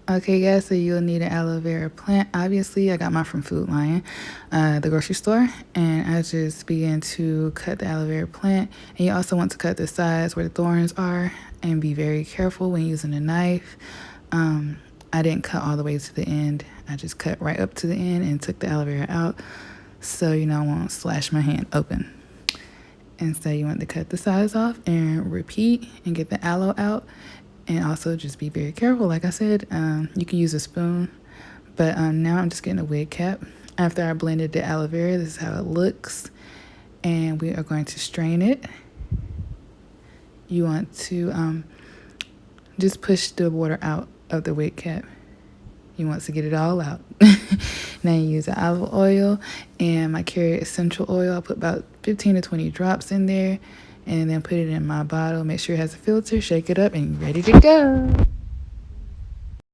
Okay, guys, so you'll need an aloe vera plant. Obviously, I got mine from Food Lion, the grocery store, and I just began to cut the aloe vera plant. And you also want to cut the sides where the thorns are and be very careful when using a knife. I didn't cut all the way to the end. I just cut right up to the end and took the aloe vera out so I won't slash my hand open. And so you want to cut the sides off and repeat and get the aloe out. And also just be very careful. Like I said, you can use a spoon, but now I'm just getting a wig cap. After I blended the aloe vera, this is how it looks. And we are going to strain it. You want to just push the water out of the wig cap. You want to get it all out. Now you use the olive oil and my carrot essential oil. I'll put about 15 to 20 drops in there and then put it in my bottle. Make sure it has a filter, shake it up, and you're ready to go.